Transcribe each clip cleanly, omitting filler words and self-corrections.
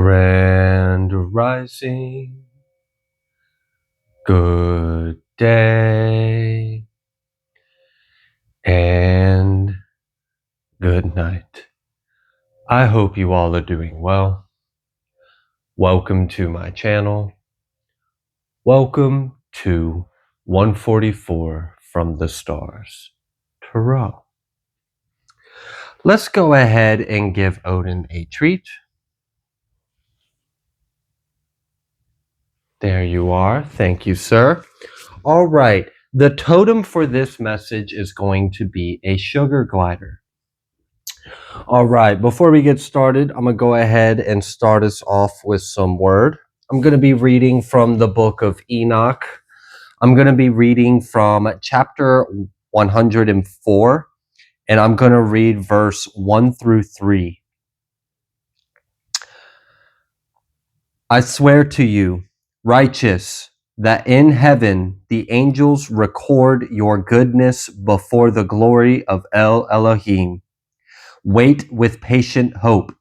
Grand rising, good day, and good night. I hope you all are doing well. Welcome to my channel. Welcome to 144 from the Stars Tarot. Let's go ahead and give Odin a treat. There you are. Thank you, sir. All right. The totem for this message is going to be a sugar glider. All right. Before we get started, I'm going to go ahead and start us off with some word. I'm going to be reading from the book of Enoch. I'm going to be reading from chapter 104, and I'm going to read verse 1 through 3. I swear to you, righteous, that in heaven the angels record your goodness before the glory of El Elohim. Wait with patient hope,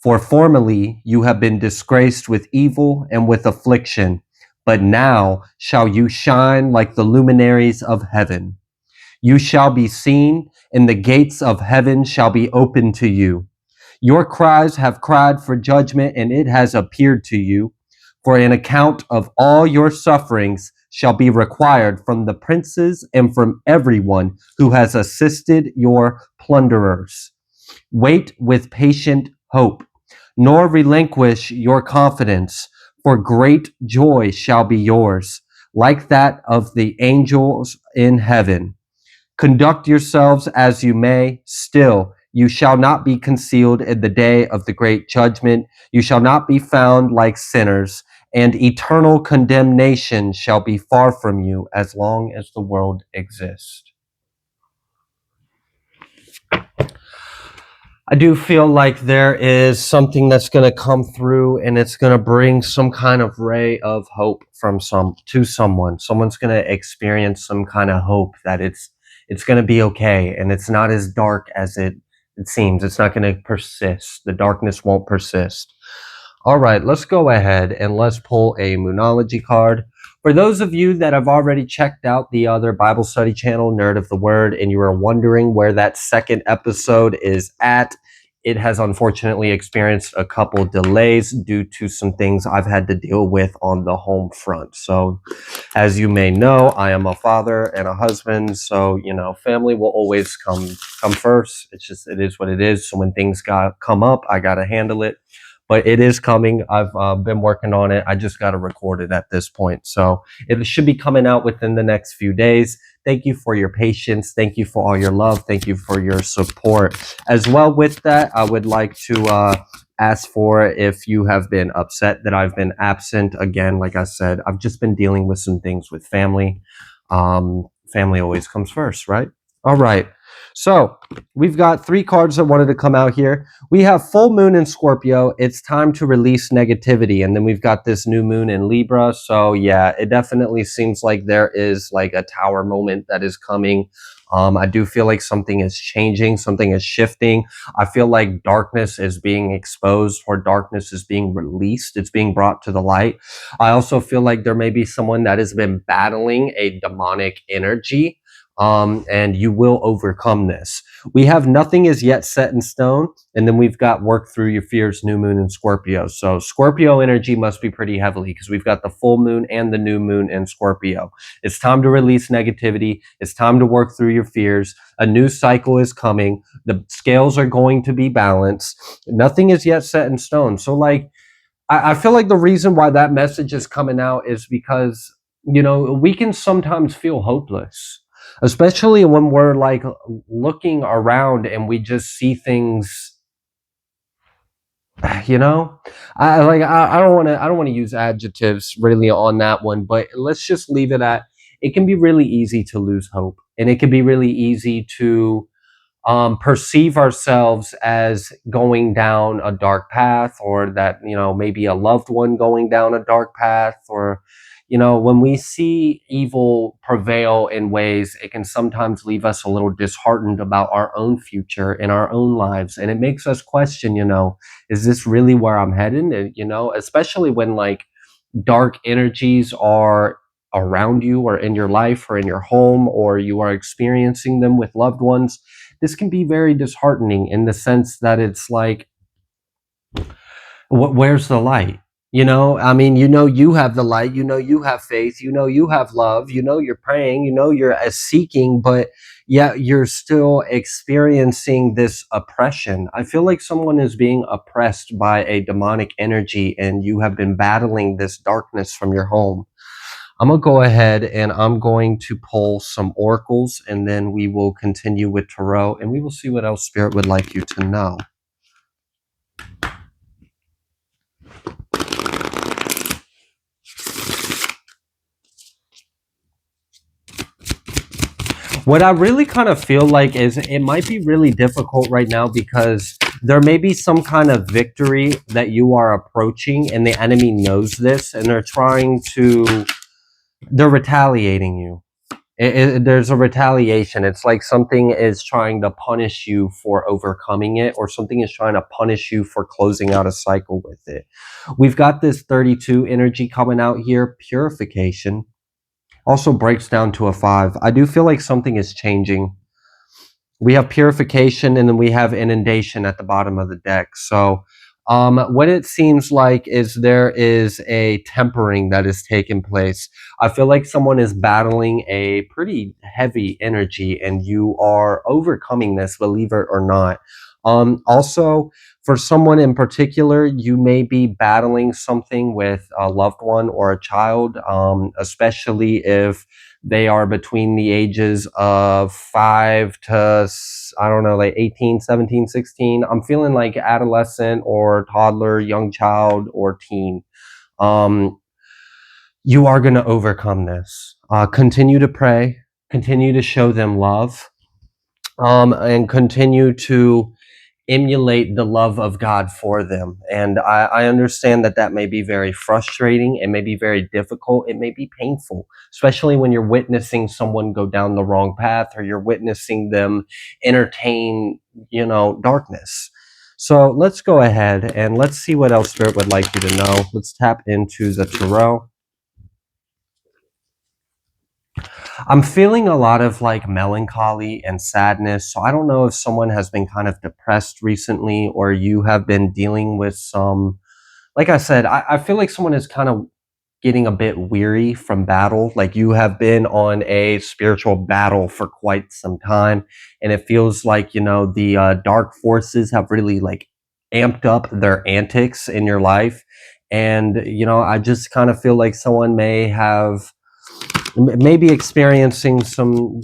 for formerly you have been disgraced with evil and with affliction, but now shall you shine like the luminaries of heaven. You shall be seen, and the gates of heaven shall be opened to you. Your cries have cried for judgment, and it has appeared to you. For an account of all your sufferings shall be required from the princes and from everyone who has assisted your plunderers. Wait with patient hope, nor relinquish your confidence, for great joy shall be yours, like that of the angels in heaven. Conduct yourselves as you may, still you shall not be concealed in the day of the great judgment. You shall not be found like sinners, and eternal condemnation shall be far from you as long as the world exists. I do feel like there is something that's going to come through, and it's going to bring some kind of ray of hope from someone. Someone's going to experience some kind of hope that it's going to be okay, and it's not as dark as it seems. It's not going to persist. The darkness won't persist. All right, let's go ahead and let's pull a Moonology card. For those of you that have already checked out the other Bible study channel, Nerd of the Word, and you are wondering where that second episode is at, it has unfortunately experienced a couple delays due to some things I've had to deal with on the home front. So, as you may know, I am a father and a husband, so, family will always come first. It is what it is. So when things come up, I got to handle it. But it is coming. I've been working on it. I just got to record it at this point. So it should be coming out within the next few days. Thank you for your patience. Thank you for all your love. Thank you for your support. As well with that, I would like to ask for if you have been upset that I've been absent. Again, like I said, I've just been dealing with some things with family. Family always comes first, right? All right. So we've got 3 cards that wanted to come out here. We have full moon in Scorpio. It's time to release negativity. And then we've got this new moon in Libra. So yeah, it definitely seems like there is like a tower moment that is coming. I do feel like something is changing. Something is shifting. I feel like darkness is being exposed, or darkness is being released. It's being brought to the light. I also feel like there may be someone that has been battling a demonic energy. And you will overcome this. We have nothing is yet set in stone, and then we've got work through your fears, new moon in Scorpio. So Scorpio energy must be pretty heavily because we've got the full moon and the new moon in Scorpio. It's time to release negativity. It's time to work through your fears. A new cycle is coming. The scales are going to be balanced. Nothing is yet set in stone. So I feel like the reason why that message is coming out is because, we can sometimes feel hopeless, especially when we're like looking around and we just see things. I don't want to use adjectives really on that one, but let's just leave it at, it can be really easy to lose hope, and it can be really easy to perceive ourselves as going down a dark path, or that, maybe a loved one going down a dark path, or, You know, when we see evil prevail in ways, it can sometimes leave us a little disheartened about our own future and our own lives. And it makes us question, is this really where I'm headed? And, especially when like dark energies are around you or in your life or in your home, or you are experiencing them with loved ones. This can be very disheartening in the sense that it's like, where's the light? I mean, you have the light, you have faith, you have love, you're praying, you're seeking, but yet you're still experiencing this oppression. I feel like someone is being oppressed by a demonic energy, and you have been battling this darkness from your home. I'm going to go ahead and I'm going to pull some oracles, and then we will continue with tarot, and we will see what else Spirit would like you to know. What I really kind of feel like is it might be really difficult right now because there may be some kind of victory that you are approaching, and the enemy knows this, and they're retaliating you. There's a retaliation. It's like something is trying to punish you for overcoming it, or something is trying to punish you for closing out a cycle with it. We've got this 32 energy coming out here, purification. Also breaks down to a 5. I do feel like something is changing. We have purification, and then we have inundation at the bottom of the deck. So what it seems like is there is a tempering that is taking place. I feel like someone is battling a pretty heavy energy, and you are overcoming this, believe it or not. Also, for someone in particular, you may be battling something with a loved one or a child, especially if they are between the ages of 5 to, I don't know, like 18, 17, 16. I'm feeling like adolescent or toddler, young child, or teen. You are going to overcome this. Continue to pray, continue to show them love, and continue to emulate the love of God for them. And I understand that that may be very frustrating. It may be very difficult. It may be painful, especially when you're witnessing someone go down the wrong path, or you're witnessing them entertain, darkness. So let's go ahead and let's see what else Spirit would like you to know. Let's tap into the tarot. I'm feeling a lot of like melancholy and sadness. So I don't know if someone has been kind of depressed recently, or you have been dealing with some, like I said, I feel like someone is kind of getting a bit weary from battle. Like you have been on a spiritual battle for quite some time. And it feels like, the dark forces have really like amped up their antics in your life. And, I just kind of feel like someone maybe experiencing some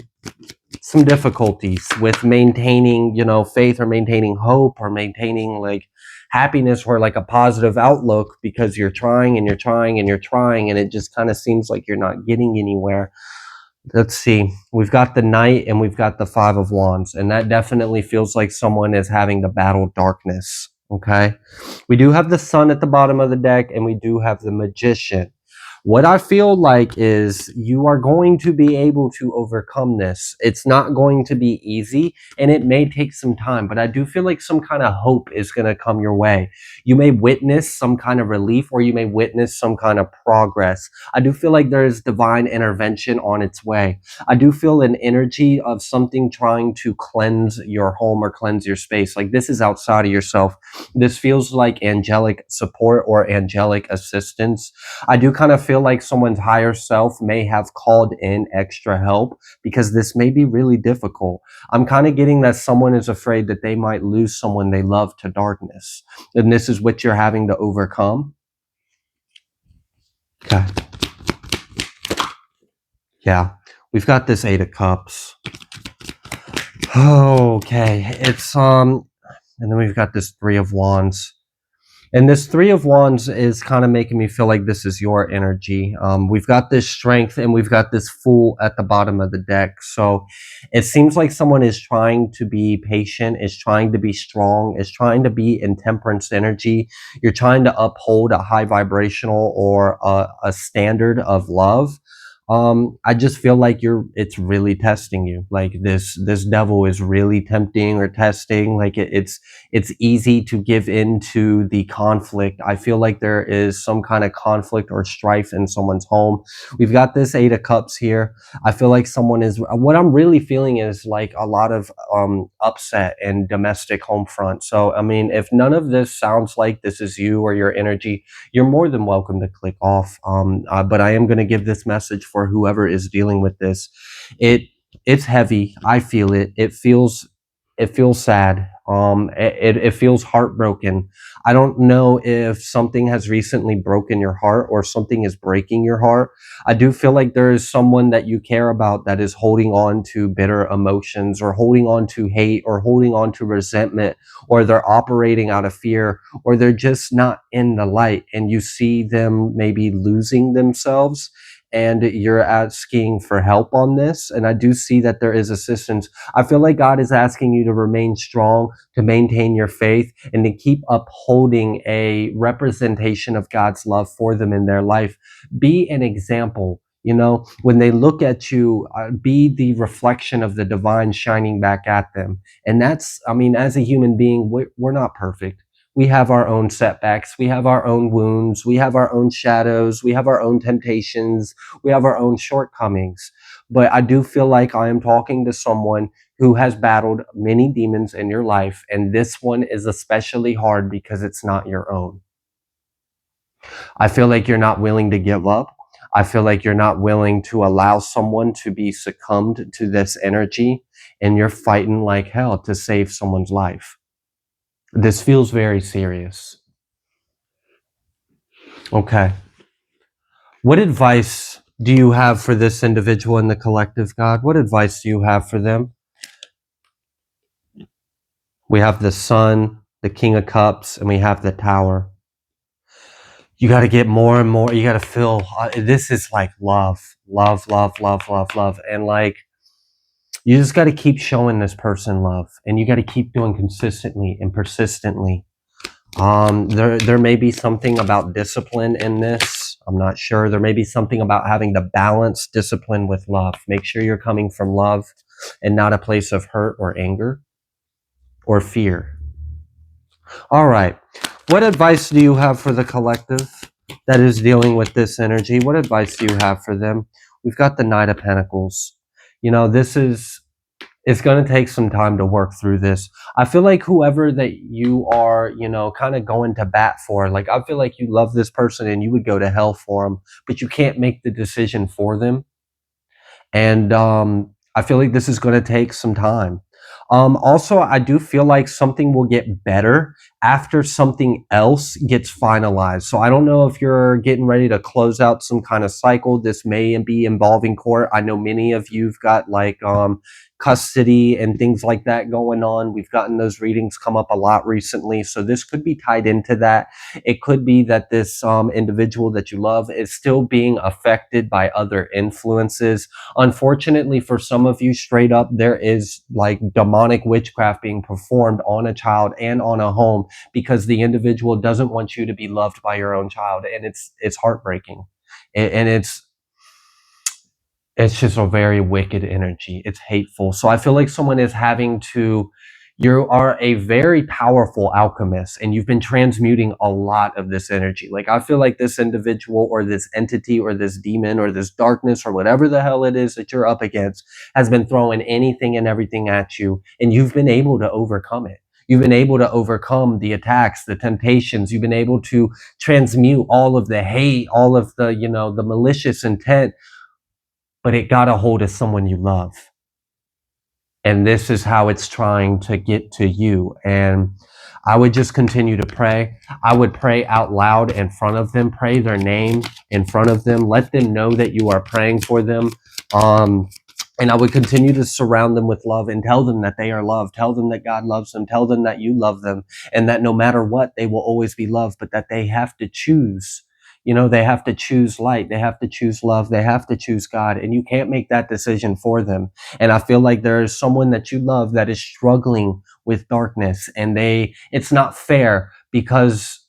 difficulties with maintaining, faith, or maintaining hope, or maintaining like happiness, or like a positive outlook, because you're trying and you're trying and you're trying, and it just kind of seems like you're not getting anywhere. Let's see. We've got the Knight, and we've got the 5 of Wands, and that definitely feels like someone is having to battle darkness. Okay. We do have the Sun at the bottom of the deck, and we do have the Magician. What I feel like is you are going to be able to overcome this. It's not going to be easy, and it may take some time, but I do feel like some kind of hope is going to come your way. You may witness some kind of relief, or you may witness some kind of progress. I do feel like there is divine intervention on its way. I do feel an energy of something trying to cleanse your home or cleanse your space. Like this is outside of yourself. This feels like angelic support or angelic assistance. I do kind of feel like someone's higher self may have called in extra help, because this may be really difficult. I'm kind of getting that someone is afraid that they might lose someone they love to darkness. And this is what you're having to overcome. Okay. Yeah. We've got this 8 of Cups. Okay. It's, and then we've got this 3 of Wands. And this Three of Wands is kind of making me feel like this is your energy. We've got this Strength and we've got this Fool at the bottom of the deck. So it seems like someone is trying to be patient, is trying to be strong, is trying to be in Temperance energy. You're trying to uphold a high vibrational or a standard of love. I just feel like it's really testing you. Like this devil is really tempting or testing. Like it's easy to give into the conflict. I feel like there is some kind of conflict or strife in someone's home. We've got this Eight of Cups here. I feel like someone is, what I'm really feeling is like a lot of upset and domestic home front. So, I mean, if none of this sounds like this is you or your energy, you're more than welcome to click off. But I am going to give this message for whoever is dealing with this. It's heavy. I feel it. It feels sad. It feels heartbroken. I don't know if something has recently broken your heart or something is breaking your heart. I do feel like there is someone that you care about that is holding on to bitter emotions or holding on to hate or holding on to resentment, or they're operating out of fear, or they're just not in the light, and you see them maybe losing themselves, and you're asking for help on this. And I do see that there is assistance. I feel like God is asking you to remain strong, to maintain your faith, and to keep upholding a representation of God's love for them in their life. Be an example. You know, when they look at you, be the reflection of the divine shining back at them. And that's, I mean, as a human being, we're not perfect. We have our own setbacks. We have our own wounds. We have our own shadows. We have our own temptations. We have our own shortcomings. But I do feel like I am talking to someone who has battled many demons in your life, and this one is especially hard because it's not your own. I feel like you're not willing to give up. I feel like you're not willing to allow someone to be succumbed to this energy, and you're fighting like hell to save someone's life. This feels very serious. Okay. What advice do you have for this individual in the collective, God? What advice do you have for them? We have the Sun, the King of Cups, and we have the Tower. You got to get more and more. You got to feel, this is like love, love, love, love, love, love. And like, you just got to keep showing this person love, and you got to keep doing consistently and persistently. There may be something about discipline in this. I'm not sure. There may be something about having to balance discipline with love. Make sure you're coming from love and not a place of hurt or anger or fear. All right. What advice do you have for the collective that is dealing with this energy? What advice do you have for them? We've got the Knight of Pentacles. You know, it's going to take some time to work through this. I feel like whoever that you are, you know, kind of going to bat for, like, I feel like you love this person and you would go to hell for them, but you can't make the decision for them. And I feel like this is going to take some time. Also, I do feel like something will get better after something else gets finalized. So I don't know if you're getting ready to close out some kind of cycle. This may be involving court. I know many of you've got like custody and things like that going on. We've gotten those readings come up a lot recently. So this could be tied into that. It could be that this individual that you love is still being affected by other influences. Unfortunately, for some of you, straight up, there is like demonic witchcraft being performed on a child and on a home because the individual doesn't want you to be loved by your own child. And it's heartbreaking. And it's just a very wicked energy. It's hateful. So I feel like someone is having to, you are a very powerful alchemist and you've been transmuting a lot of this energy. Like I feel like this individual or this entity or this demon or this darkness or whatever the hell it is that you're up against has been throwing anything and everything at you, and you've been able to overcome it. You've been able to overcome the attacks, the temptations. You've been able to transmute all of the hate, all of the, you know, the malicious intent, but it got a hold of someone you love. And this is how it's trying to get to you. And I would just continue to pray. I would pray out loud in front of them, pray their name in front of them, let them know that you are praying for them. And I would continue to surround them with love and tell them that they are loved, tell them that God loves them, tell them that you love them, and that no matter what, they will always be loved, but that they have to choose. You know, they have to choose light. They have to choose love. They have to choose God. And you can't make that decision for them. And I feel like there is someone that you love that is struggling with darkness, and it's not fair because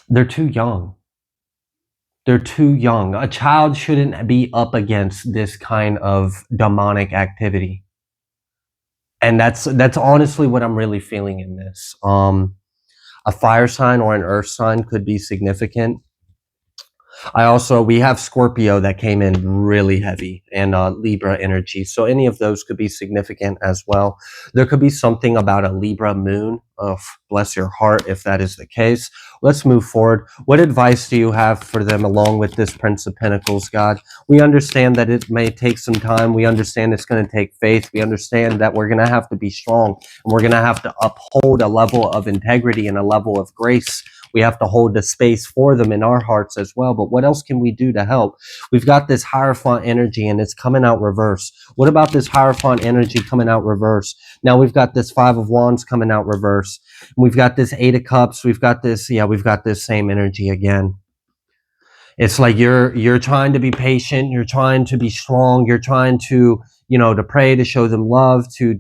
they're too young. They're too young. A child shouldn't be up against this kind of demonic activity. And that's honestly what I'm really feeling in this. A fire sign or an earth sign could be significant. We have Scorpio that came in really heavy, and Libra energy. So any of those could be significant as well. There could be something about a Libra moon. Oh, bless your heart if that is the case. Let's move forward. What advice do you have for them along with this Prince of Pentacles, God? We understand that it may take some time. We understand it's going to take faith. We understand that we're going to have to be strong, and we're going to have to uphold a level of integrity and a level of grace. We have to hold the space for them in our hearts as well. But what else can we do to help? We've got this Hierophant energy and it's coming out reverse. What about this Hierophant energy coming out reverse? Now we've got this Five of Wands coming out reverse. We've got this Eight of Cups. We've got this same energy again. It's like you're trying to be patient, you're trying to be strong, you're trying to, to pray, to show them love, to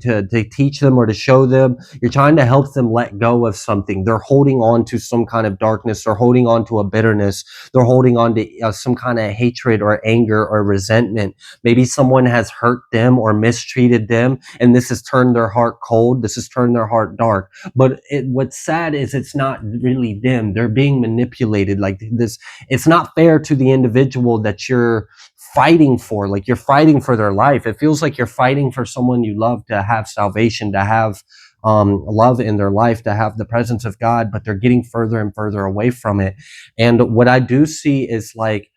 teach them or to show them. You're trying to help them let go of something. They're holding on to some kind of darkness. They're holding on to a bitterness. They're holding on to some kind of hatred or anger or resentment. Maybe someone has hurt them or mistreated them, and this has turned their heart cold. This has turned their heart dark. But what's sad is it's not really them. They're being manipulated like this. It's not fair to the individual that you're fighting for. Like you're fighting for their life. It feels like you're fighting for someone you love to have salvation, to have love in their life, to have the presence of God, but they're getting further and further away from it. And what I do see is like,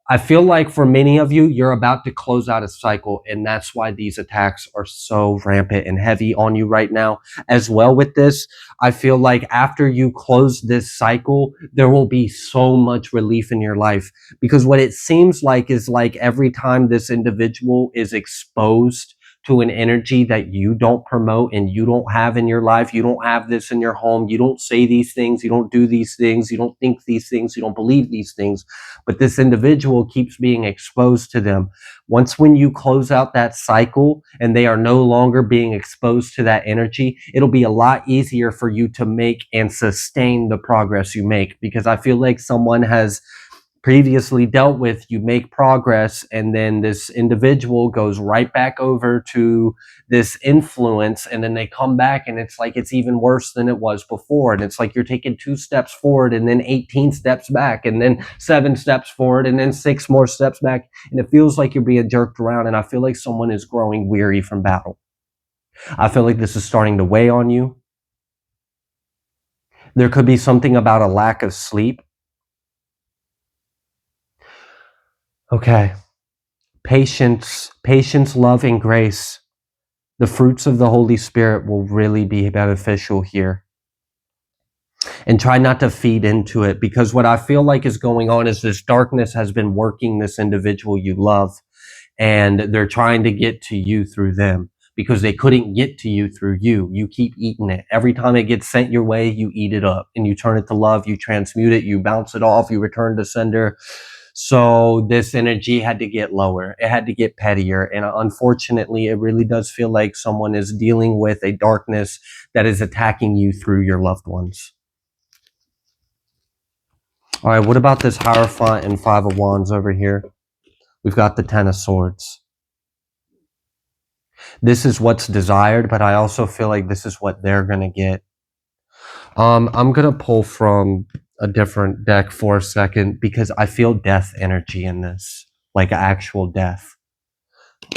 I feel like for many of you, you're about to close out a cycle, and that's why these attacks are so rampant and heavy on you right now. As well with this, I feel like after you close this cycle, there will be so much relief in your life, because what it seems like is like every time this individual is exposed to an energy that you don't promote and you don't have in your life, you don't have this in your home, you don't say these things, you don't do these things, you don't think these things, you don't believe these things, but this individual keeps being exposed to them. Once when you close out that cycle and they are no longer being exposed to that energy, it'll be a lot easier for you to make and sustain the progress you make, because I feel like someone has previously dealt with, you make progress, and then this individual goes right back over to this influence, and then they come back and it's like it's even worse than it was before, and it's like you're taking 2 steps forward and then 18 steps back, and then 7 steps forward and then 6 more steps back, and it feels like you're being jerked around. And I feel like someone is growing weary from battle. I feel like this is starting to weigh on you. There could be something about a lack of sleep. Okay. Patience, love, and grace. The fruits of the Holy Spirit will really be beneficial here. And try not to feed into it, because what I feel like is going on is this darkness has been working this individual you love, and they're trying to get to you through them, because they couldn't get to you through you. You keep eating it. Every time it gets sent your way, you eat it up and you turn it to love, you transmute it, you bounce it off, you return to sender. So this energy had to get lower. It had to get pettier. And unfortunately, it really does feel like someone is dealing with a darkness that is attacking you through your loved ones. All right, what about this Hierophant and Five of Wands over here? We've got the Ten of Swords. This is what's desired, but I also feel like this is what they're going to get. I'm going to pull from a different deck for a second, because I feel death energy in this, like actual death.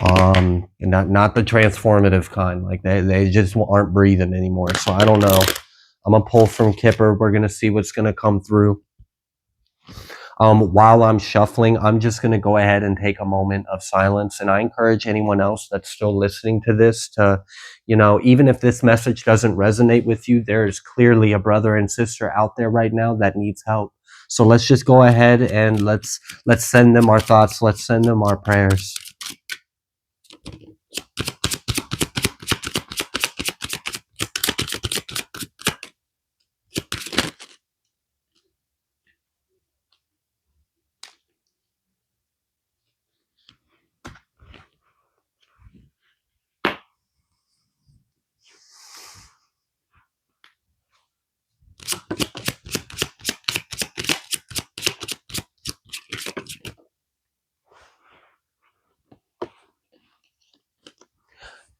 And not the transformative kind, like they just aren't breathing anymore. So I don't know. I'm going to pull from Kipper. We're going to see what's going to come through. While I'm shuffling, I'm just going to go ahead and take a moment of silence. And I encourage anyone else that's still listening to this to, even if this message doesn't resonate with you, there is clearly a brother and sister out there right now that needs help. So let's just go ahead and let's send them our thoughts. Let's send them our prayers.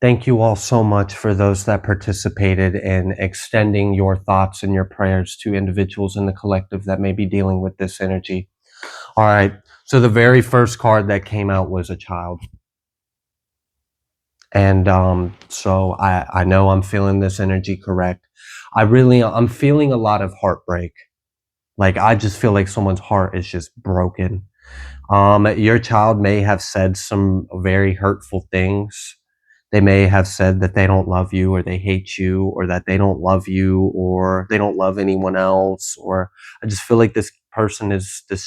Thank you all so much for those that participated in extending your thoughts and your prayers to individuals in the collective that may be dealing with this energy. All right. So the very first card that came out was a child. And so I know I'm feeling this energy correct. I'm feeling a lot of heartbreak. Like I just feel like someone's heart is just broken. Your child may have said some very hurtful things. They may have said that they don't love you or they hate you or that they don't love you or they don't love anyone else. Or I just feel like this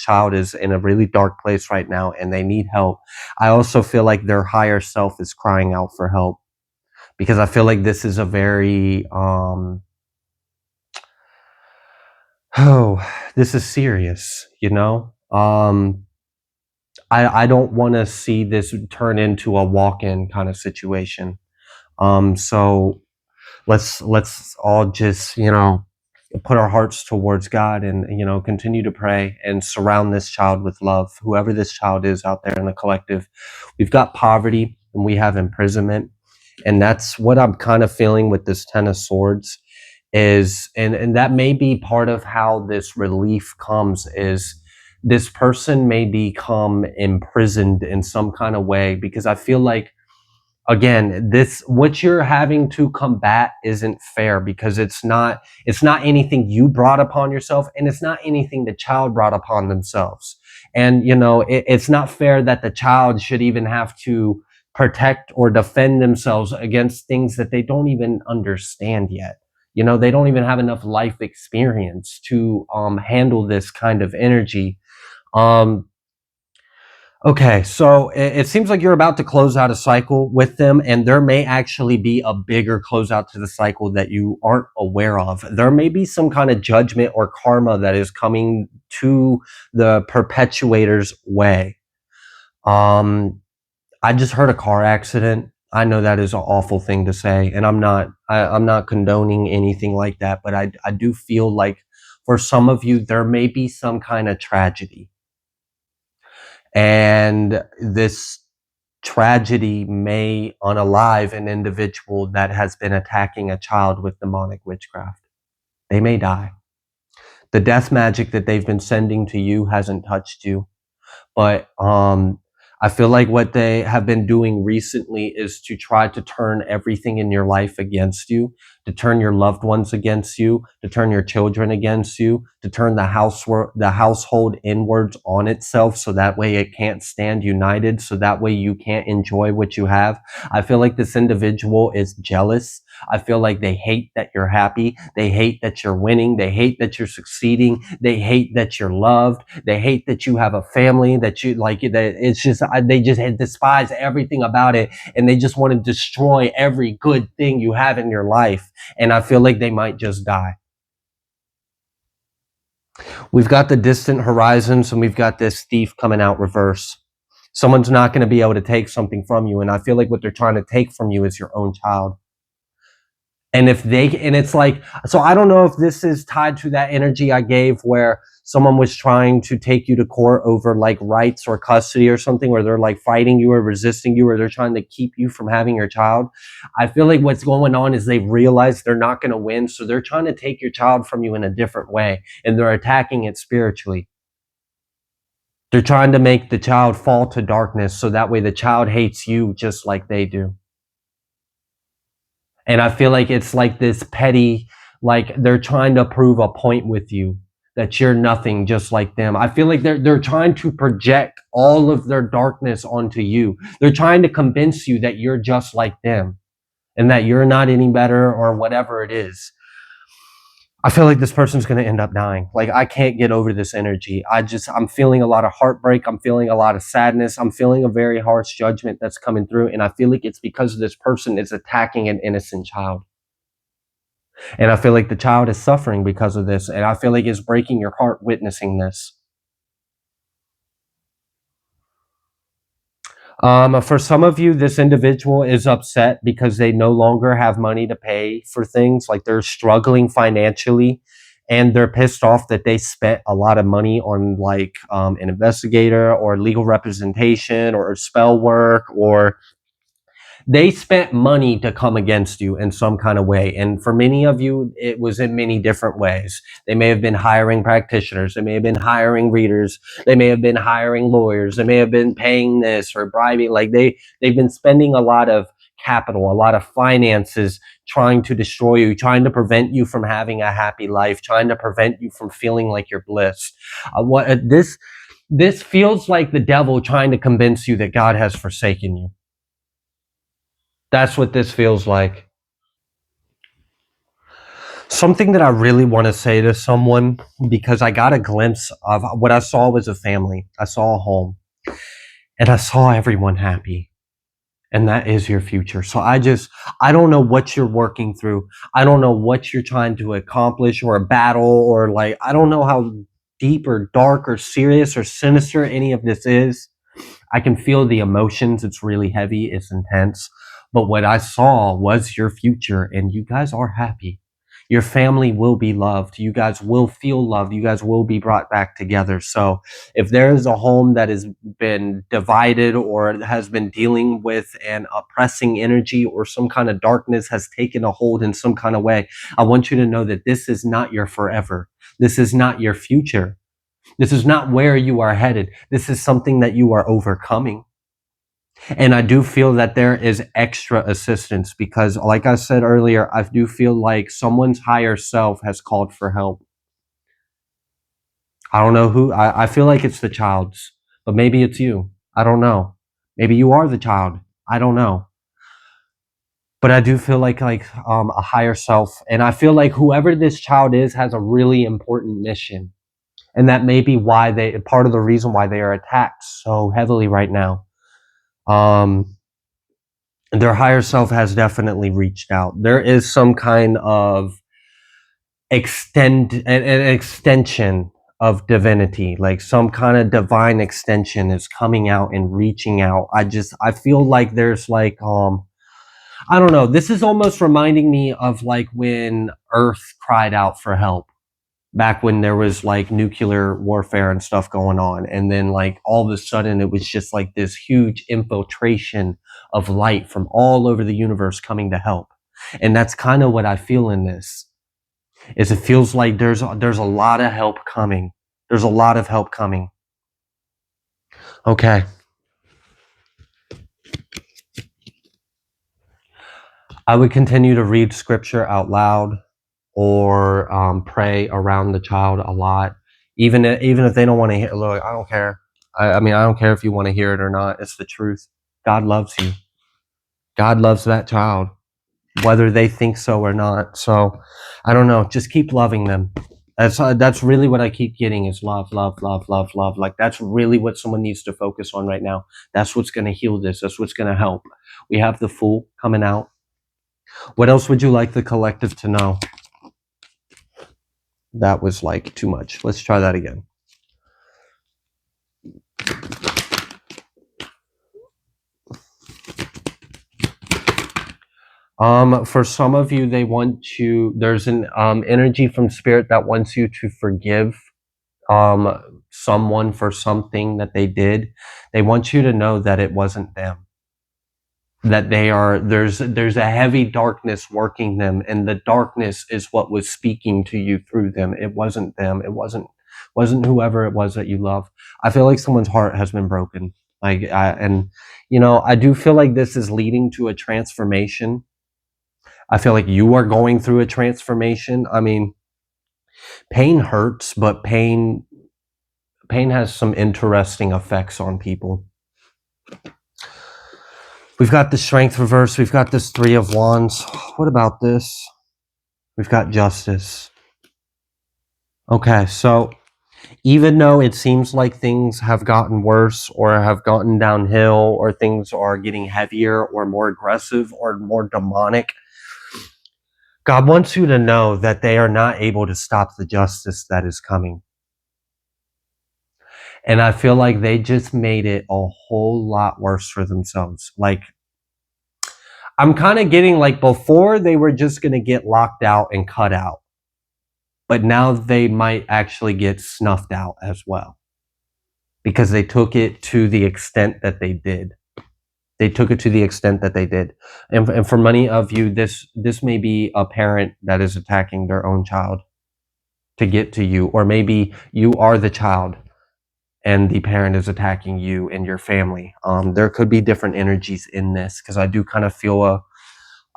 child is in a really dark place right now and they need help. I also feel like their higher self is crying out for help because I feel like this is a very, this is serious, you know? I don't want to see this turn into a walk-in kind of situation. So let's all just, put our hearts towards God and, continue to pray and surround this child with love, whoever this child is out there in the collective. We've got poverty and we have imprisonment. And that's what I'm kind of feeling with this Ten of Swords is, and that may be part of how this relief comes is this person may become imprisoned in some kind of way because I feel like again this what you're having to combat isn't fair because it's not anything you brought upon yourself and it's not anything the child brought upon themselves. And it's not fair that the child should even have to protect or defend themselves against things that they don't even understand yet. They don't even have enough life experience to handle this kind of energy. Okay, so it seems like you're about to close out a cycle with them, and there may actually be a bigger closeout to the cycle that you aren't aware of. There may be some kind of judgment or karma that is coming to the perpetuator's way. I just heard a car accident. I know that is an awful thing to say, and I'm not condoning anything like that, but I do feel like for some of you, there may be some kind of tragedy. And this tragedy may unalive an individual that has been attacking a child with demonic witchcraft. They may die. The death magic that they've been sending to you hasn't touched you. But I feel like what they have been doing recently is to try to turn everything in your life against you, to turn your loved ones against you, to turn your children against you, to turn the household inwards on itself so that way it can't stand united, so that way you can't enjoy what you have. I feel like this individual is jealous. I feel like they hate that you're happy. They hate that you're winning. They hate that you're succeeding. They hate that you're loved. They hate that you have a family, that you like, that it's just, they just despise everything about it. And they just want to destroy every good thing you have in your life. And I feel like they might just die. We've got the distant horizons and we've got this thief coming out reverse. Someone's not going to be able to take something from you. And I feel like what they're trying to take from you is your own child. And it's like, so I don't know if this is tied to that energy I gave where someone was trying to take you to court over like rights or custody or something, where they're like fighting you or resisting you, or they're trying to keep you from having your child. I feel like what's going on is they've realized they're not going to win. So they're trying to take your child from you in a different way, and they're attacking it spiritually. They're trying to make the child fall to darkness so that way the child hates you just like they do. And I feel like it's like this petty, like they're trying to prove a point with you that you're nothing just like them. I feel like they're trying to project all of their darkness onto you. They're trying to convince you that you're just like them and that you're not any better or whatever it is. I feel like this person's going to end up dying. Like, I can't get over this energy. I'm feeling a lot of heartbreak. I'm feeling a lot of sadness. I'm feeling a very harsh judgment that's coming through. And I feel like it's because this person is attacking an innocent child. And I feel like the child is suffering because of this. And I feel like it's breaking your heart witnessing this. For some of you, this individual is upset because they no longer have money to pay for things. Like, they're struggling financially, and they're pissed off that they spent a lot of money on like an investigator or legal representation or spell work, or they spent money to come against you in some kind of way. And for many of you, it was in many different ways. They may have been hiring practitioners. They may have been hiring readers. They may have been hiring lawyers. They may have been paying this or bribing. Like, they've been spending a lot of capital, a lot of finances, trying to destroy you, trying to prevent you from having a happy life, trying to prevent you from feeling like you're blissed. This feels like the devil trying to convince you that God has forsaken you. That's what this feels like. Something that I really want to say to someone, because I got a glimpse of what I saw was a family. I saw a home, and I saw everyone happy. And that is your future. So I don't know what you're working through. I don't know what you're trying to accomplish or a battle, or like, I don't know how deep or dark or serious or sinister any of this is. I can feel the emotions. It's really heavy. It's intense. But what I saw was your future, and you guys are happy. Your family will be loved. You guys will feel loved. You guys will be brought back together. So if there is a home that has been divided or has been dealing with an oppressing energy, or some kind of darkness has taken a hold in some kind of way, I want you to know that this is not your forever. This is not your future. This is not where you are headed. This is something that you are overcoming. And I do feel that there is extra assistance because, like I said earlier, I do feel like someone's higher self has called for help. I don't know who. I feel like it's the child's, but maybe it's you. I don't know. Maybe you are the child. I don't know. But I do feel like a higher self, and I feel like whoever this child is has a really important mission, and that may be why part of the reason why they are attacked so heavily right now. Their higher self has definitely reached out. There is some kind of an extension of divinity, like some kind of divine extension is coming out and reaching out. I feel like there's like, I don't know. This is almost reminding me of like when Earth cried out for help back when there was like nuclear warfare and stuff going on. And then like all of a sudden it was just like this huge infiltration of light from all over the universe coming to help. And that's kind of what I feel in this, is it feels like there's a lot of help coming. There's a lot of help coming. Okay. I would continue to read scripture out loud, or pray around the child a lot, even if they don't want to hear. Look, I don't care. I mean, I don't care if you want to hear it or not. It's the truth. God loves you. God loves that child, whether they think so or not. So, I don't know. Just keep loving them. That's really what I keep getting is love, love, love, love, love. Like, that's really what someone needs to focus on right now. That's what's going to heal this. That's what's going to help. We have the Fool coming out. What else would you like the collective to know? That was like too much. Let's try that again. For some of you, there's an energy from spirit that wants you to forgive someone for something that they did. They want you to know that it wasn't them. That there's a heavy darkness working them, and the darkness is what was speaking to you through them. It wasn't them. It wasn't whoever it was that you love. I feel like someone's heart has been broken. I do feel like this is leading to a transformation. I feel like you are going through a transformation. I mean, pain hurts, but pain has some interesting effects on people. We've got the Strength reverse. We've got this Three of Wands. What about this? We've got Justice. Okay, so even though it seems like things have gotten worse or have gotten downhill or things are getting heavier or more aggressive or more demonic, God wants you to know that they are not able to stop the justice that is coming. And I feel like they just made it a whole lot worse for themselves. Like, I'm kind of getting like before they were just going to get locked out and cut out, but now they might actually get snuffed out as well because they took it to the extent that they did. They took it to the extent that they did. And for many of you, this may be a parent that is attacking their own child to get to you, or maybe you are the child and the parent is attacking you and your family. There could be different energies in this because I do kind of feel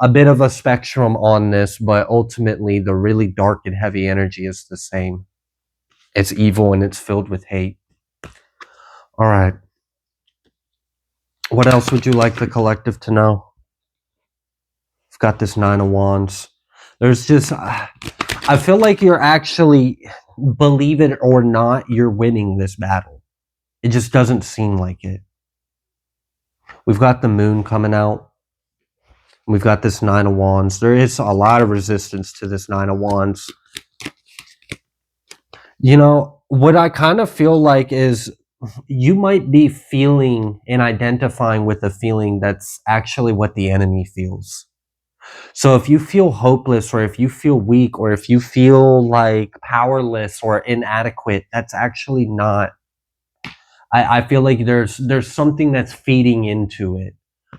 a bit of a spectrum on this, but ultimately the really dark and heavy energy is the same. It's evil and it's filled with hate. All right. What else would you like the collective to know? I've got this Nine of Wands. There's just, I feel like you're actually, believe it or not, you're winning this battle. It just doesn't seem like it. We've got the moon coming out. We've got this Nine of Wands. There is a lot of resistance to this Nine of Wands. You know, what I kind of feel like is you might be feeling and identifying with a feeling that's actually what the enemy feels. So if you feel hopeless or if you feel weak or if you feel like powerless or inadequate, that's actually not. I feel like there's something that's feeding into it.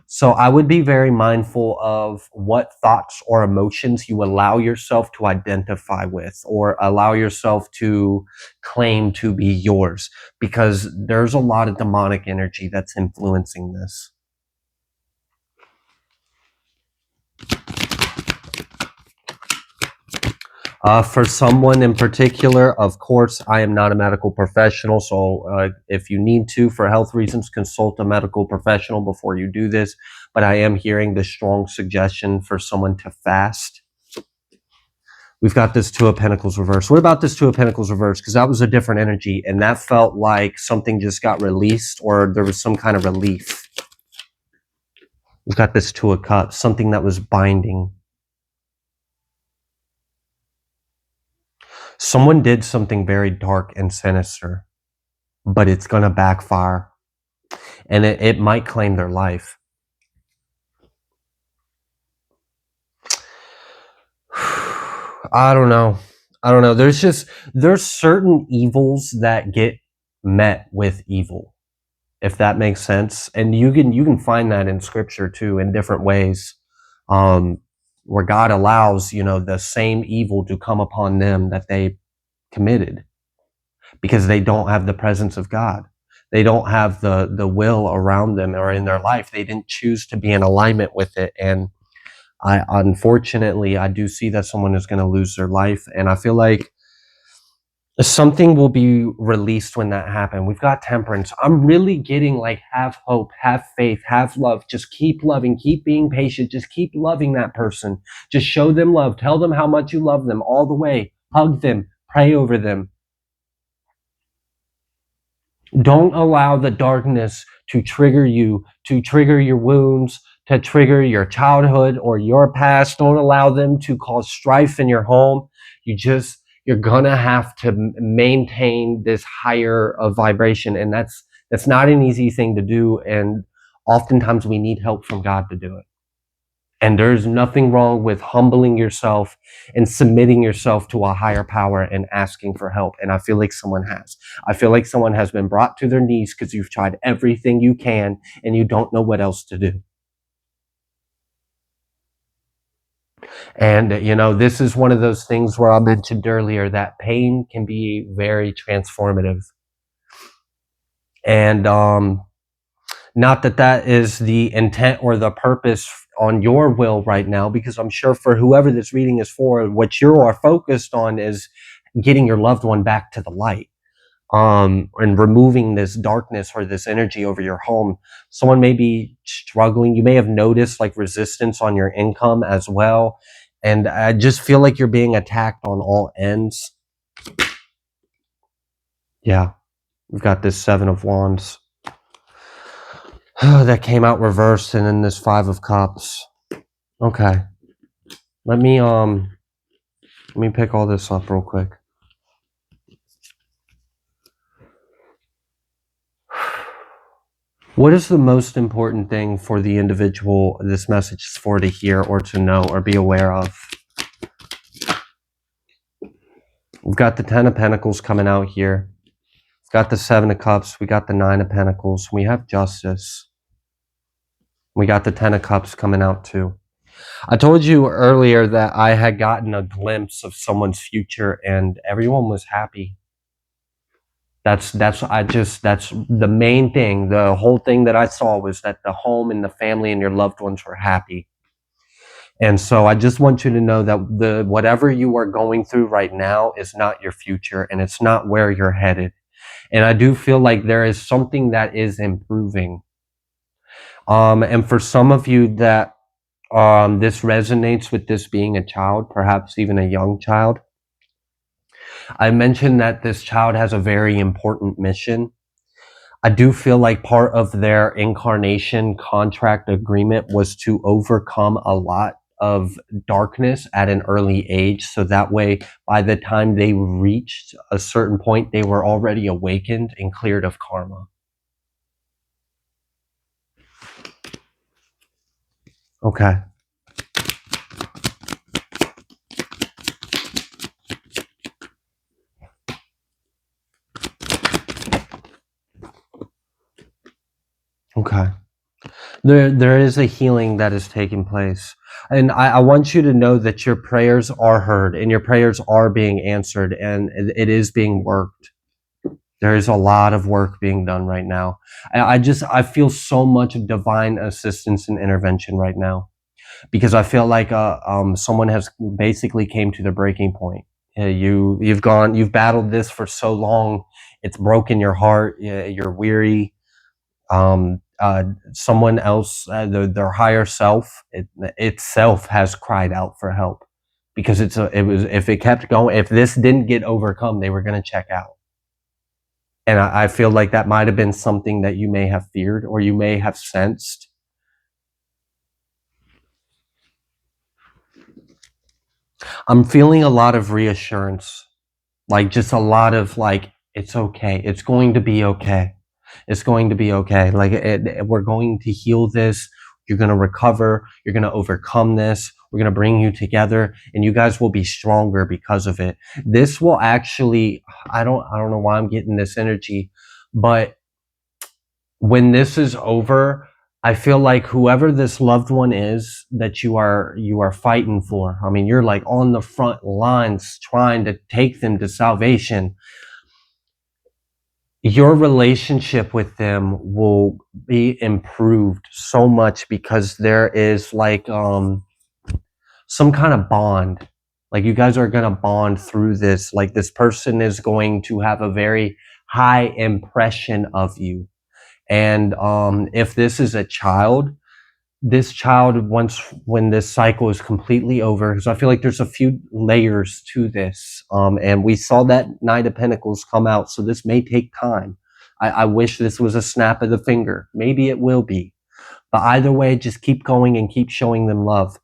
So I would be very mindful of what thoughts or emotions you allow yourself to identify with or allow yourself to claim to be yours, because there's a lot of demonic energy that's influencing this. For someone in particular, of course, I am not a medical professional. So if you need to, for health reasons, consult a medical professional before you do this. But I am hearing the strong suggestion for someone to fast. We've got this Two of Pentacles reverse. What about this Two of Pentacles reverse? Because that was a different energy. And that felt like something just got released or there was some kind of relief. We've got this Two of Cups, something that was binding. Someone did something very dark and sinister, but it's going to backfire and it might claim their life. I don't know. There's certain evils that get met with evil, if that makes sense. And you can find that in scripture too, in different ways, where God allows, the same evil to come upon them that they committed because they don't have the presence of God. They don't have the will around them or in their life. They didn't choose to be in alignment with it. And unfortunately, I do see that someone is going to lose their life. And I feel like something will be released when that happens. We've got Temperance. I'm really getting like, have hope, have faith, have love. Just keep loving, keep being patient. Just keep loving that person. Just show them love. Tell them how much you love them all the way. Hug them, pray over them. Don't allow the darkness to trigger you, to trigger your wounds, to trigger your childhood or your past. Don't allow them to cause strife in your home. You're gonna have to maintain this higher vibration, and that's not an easy thing to do. And oftentimes we need help from God to do it. And there's nothing wrong with humbling yourself and submitting yourself to a higher power and asking for help. And I feel like someone has. I feel like someone has been brought to their knees because you've tried everything you can and you don't know what else to do. And, this is one of those things where I mentioned earlier that pain can be very transformative. And not that is the intent or the purpose on your will right now, because I'm sure for whoever this reading is for, what you are focused on is getting your loved one back to the light, and removing this darkness or this energy over your home. Someone may be struggling. You may have noticed like resistance on your income as well. And I just feel like you're being attacked on all ends. Yeah, we've got this Seven of Wands that came out reversed, and then this Five of Cups. Okay, let me pick all this up real quick. What is the most important thing for the individual this message is for to hear or to know or be aware of? We've got the Ten of Pentacles coming out here. We've got the Seven of Cups. We got the Nine of Pentacles. We have Justice. We got the Ten of Cups coming out too. I told you earlier that I had gotten a glimpse of someone's future and everyone was happy. That's the main thing. The whole thing that I saw was that the home and the family and your loved ones were happy. And so I just want you to know that whatever you are going through right now is not your future and it's not where you're headed. And I do feel like there is something that is improving. And for some of you that this resonates with this being a child, perhaps even a young child, I mentioned that this child has a very important mission. I do feel like part of their incarnation contract agreement was to overcome a lot of darkness at an early age. So that way, by the time they reached a certain point, they were already awakened and cleared of karma. Okay. Okay. There is a healing that is taking place. And I want you to know that your prayers are heard and your prayers are being answered and it is being worked. There is a lot of work being done right now. I feel so much divine assistance and intervention right now because I feel like someone has basically came to the breaking point. You've battled this for so long. It's broken your heart. You're weary. Someone else, their higher self itself has cried out for help because if it kept going, if this didn't get overcome, they were going to check out. And I feel like that might have been something that you may have feared or you may have sensed. I'm feeling a lot of reassurance, like just a lot of like, it's okay. It's going to be okay. It's going to be okay. Like we're going to heal this. You're going to recover. You're going to overcome this. We're going to bring you together and you guys will be stronger because of it. This will actually, I don't know why I'm getting this energy, but when this is over, I feel like whoever this loved one is that you are fighting for, I mean, you're like on the front lines trying to take them to salvation. Your relationship with them will be improved so much because there is like some kind of bond. Like you guys are going to bond through this. Like this person is going to have a very high impression of you. And if this is a child, this child, when this cycle is completely over, because I feel like there's a few layers to this, and we saw that Knight of Pentacles come out, so this may take time. I wish this was a snap of the finger. Maybe it will be. But either way, just keep going and keep showing them love.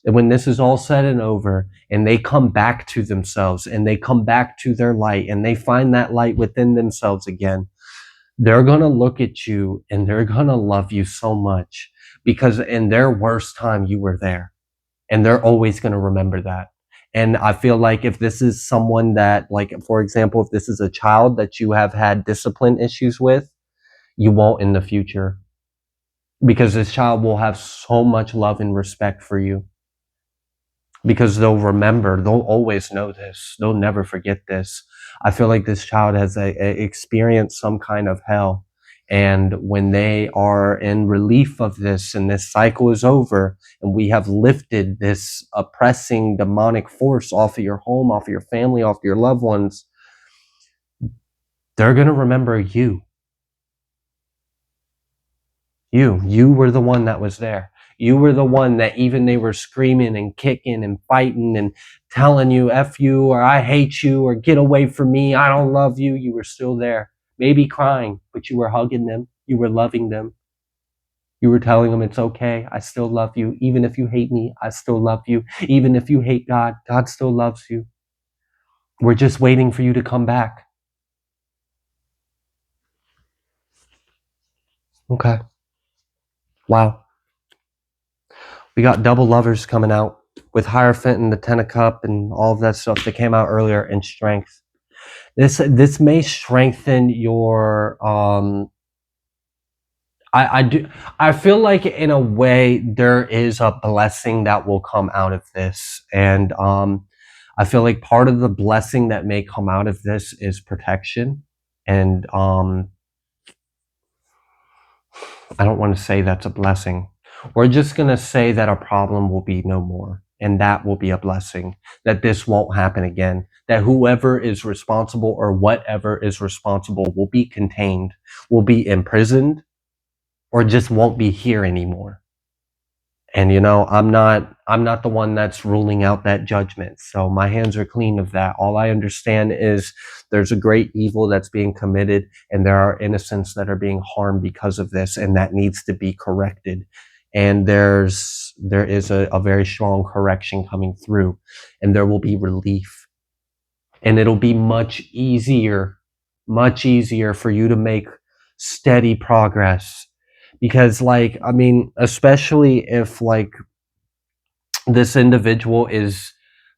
And when this is all said and over, and they come back to themselves, and they come back to their light, and they find that light within themselves again, they're going to look at you and they're going to love you so much because in their worst time, you were there and they're always going to remember that. And I feel like if this is someone that, like, for example, if this is a child that you have had discipline issues with, you won't in the future because this child will have so much love and respect for you because they'll remember, they'll always know this. They'll never forget this. I feel like this child has experienced some kind of hell. And when they are in relief of this and this cycle is over and we have lifted this oppressing demonic force off of your home, off of your family, off of your loved ones, they're going to remember you. You were the one that was there. You were the one that even they were screaming and kicking and fighting and telling you F you or I hate you or get away from me, I don't love you. You were still there, maybe crying, but you were hugging them. You were loving them. You were telling them it's okay. I still love you. Even if you hate me, I still love you. Even if you hate God, God still loves you. We're just waiting for you to come back. Okay. Wow. We got double lovers coming out with Hierophant and the Ten of Cup and all of that stuff that came out earlier in strength. This may strengthen your I feel like in a way there is a blessing that will come out of this. And I feel like part of the blessing that may come out of this is protection. And I don't want to say that's a blessing. We're just going to say that a problem will be no more. And that will be a blessing, that this won't happen again, that whoever is responsible or whatever is responsible will be contained, will be imprisoned, or just won't be here anymore. And I'm not the one that's ruling out that judgment. So my hands are clean of that. All I understand is there's a great evil that's being committed and there are innocents that are being harmed because of this, and that needs to be corrected. And there is a very strong correction coming through, and there will be relief. And it'll be much easier for you to make steady progress. Because especially if this individual is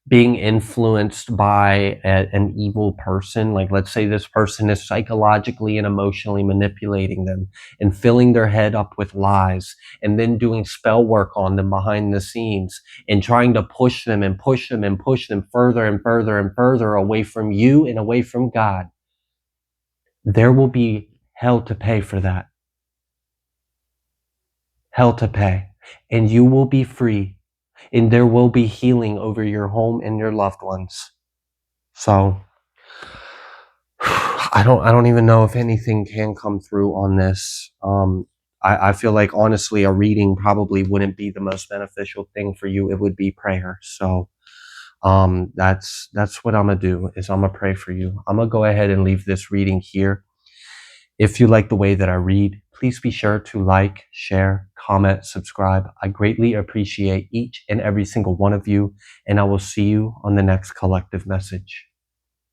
being influenced by an evil person, like let's say this person is psychologically and emotionally manipulating them and filling their head up with lies and then doing spell work on them behind the scenes and trying to push them and push them and push them further and further and further away from you and away from God, there will be hell to pay for that. Hell to pay. And you will be free. And there will be healing over your home and your loved ones. So I don't even know if anything can come through on this. I feel like honestly a reading probably wouldn't be the most beneficial thing for you. It would be prayer. So that's what I'm gonna do, is I'm gonna pray for you. I'm gonna go ahead and leave this reading here. If you like the way that I read, please be sure to like, share, comment, subscribe. I greatly appreciate each and every single one of you, and I will see you on the next collective message.